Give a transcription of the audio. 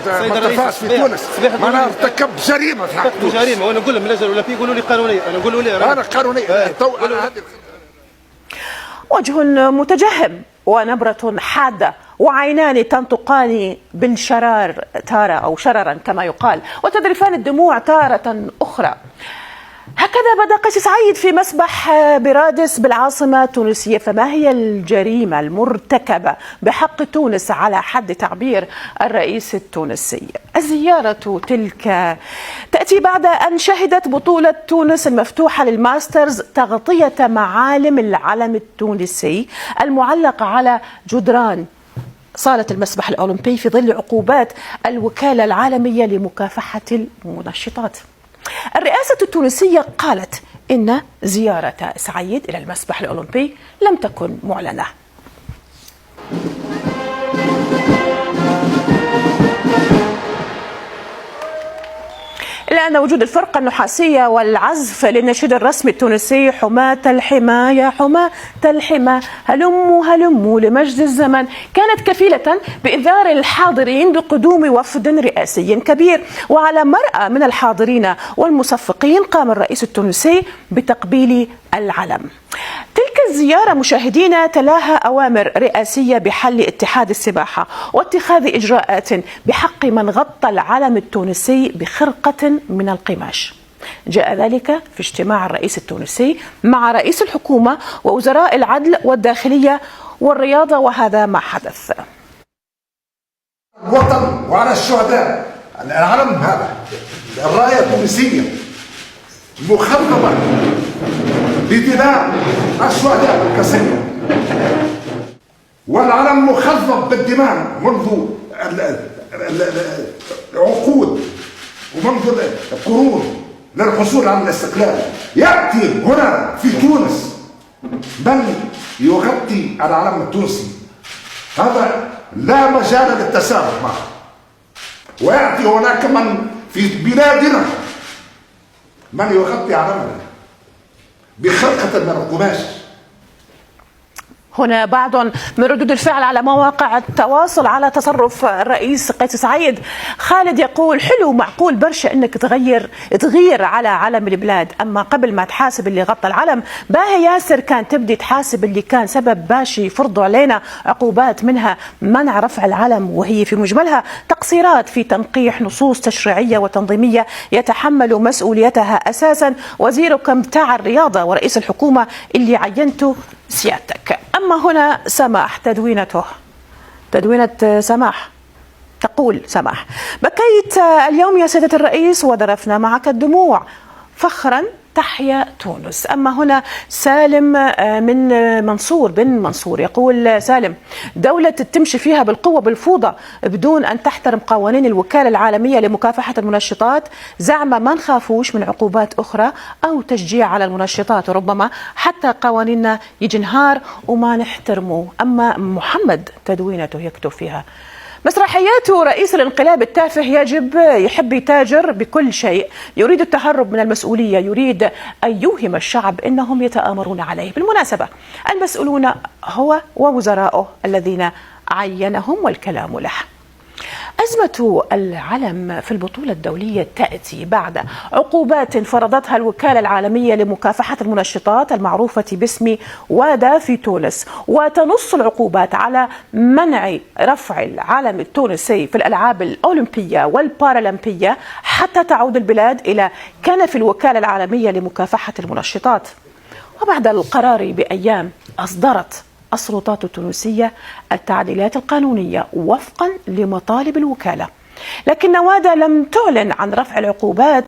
ما ترفعش في تونس. انا ارتكبت جريمه في حق تونس. جريمه وانا نقول لهم اللجنه الاولمبيه يقولوا لي قانونيه، انا نقول لي انا قانونيه. وجه متجهم ونبرة حادة وعينان تنطقان بالشرار تارة أو شررا كما يقال، وتذرفان الدموع تارة أخرى. هكذا بدأ قيس سعيد في مسبح برادس بالعاصمة التونسية. فما هي الجريمة المرتكبة بحق تونس على حد تعبير الرئيس التونسي؟ الزيارة تلك تأتي بعد أن شهدت بطولة تونس المفتوحة للماسترز تغطية معالم العلم التونسي المعلق على جدران صالة المسبح الأولمبي في ظل عقوبات الوكالة العالمية لمكافحة المنشطات. الرئاسة التونسية قالت إن زيارة سعيد إلى المسبح الأولمبي لم تكن معلنة. إلا أن وجود الفرقة النحاسية والعزف للنشيد الرسمي التونسي حماة الحمى يا حماة الحمى هلموا هلموا لمجد الزمن كانت كفيلة بإنذار الحاضرين بقدوم وفد رئاسي كبير. وعلى مرأى من الحاضرين والمصفقين قام الرئيس التونسي بتقبيل العلم. تلك الزيارة مشاهدينا تلاها أوامر رئاسية بحل اتحاد السباحة واتخاذ إجراءات بحق من غطى العلم التونسي بخرقة من القماش. جاء ذلك في اجتماع الرئيس التونسي مع رئيس الحكومة ووزراء العدل والداخلية والرياضة، وهذا ما حدث. الوطن وعلى الشهداء العلم هذا الراية التونسية مخضبة بدماء الشهداء الكثير، والعلم مخضب بالدماء منذ العقود ومنذ القرون للحصول على الاستقلال. يأتي هنا في تونس من يغطي العلم التونسي، هذا لا مجال للتسامح معه. ويأتي هناك من في بلادنا من يغطي علمنا بخرقة من القماش. هنا بعض من ردود الفعل على مواقع التواصل على تصرف الرئيس قيس سعيد. خالد يقول حلو معقول برشا انك تغير على علم البلاد، اما قبل ما تحاسب اللي غطى العلم باهي ياسر كان تبدي تحاسب اللي كان سبب باشي يفرضوا علينا عقوبات منها منع رفع العلم، وهي في مجملها تقصيرات في تنقيح نصوص تشريعية وتنظيمية يتحمل مسؤوليتها اساسا وزيركم بتاع الرياضة ورئيس الحكومة اللي عينته سيادتك. أما هنا سماح تدوينة سماح تقول سماح بكيت اليوم يا سيدة الرئيس وذرفنا معك الدموع فخرا تحيا تونس. أما هنا سالم من منصور بن منصور يقول سالم دولة تمشي فيها بالقوة بالفوضى بدون أن تحترم قوانين الوكالة العالمية لمكافحة المنشطات، زعما ما نخافوش من عقوبات أخرى أو تشجيع على المنشطات، وربما حتى قوانيننا يجي نهار وما نحترمه. أما محمد تدوينته يكتب فيها مسرحيات رئيس الانقلاب التافه يحب يتاجر بكل شيء، يريد التهرب من المسؤولية، يريد أن يوهم الشعب أنهم يتآمرون عليه. بالمناسبة المسؤولون هو ووزراءه الذين عينهم والكلام له. أزمة العلم في البطولة الدولية تأتي بعد عقوبات فرضتها الوكالة العالمية لمكافحة المنشطات المعروفة باسم وادا في تونس، وتنص العقوبات على منع رفع العلم التونسي في الألعاب الأولمبية والبارالمبية حتى تعود البلاد إلى كنف الوكالة العالمية لمكافحة المنشطات. وبعد القرار بأيام أصدرت السلطات التونسية التعديلات القانونية وفقا لمطالب الوكالة، لكن وادا لم تعلن عن رفع العقوبات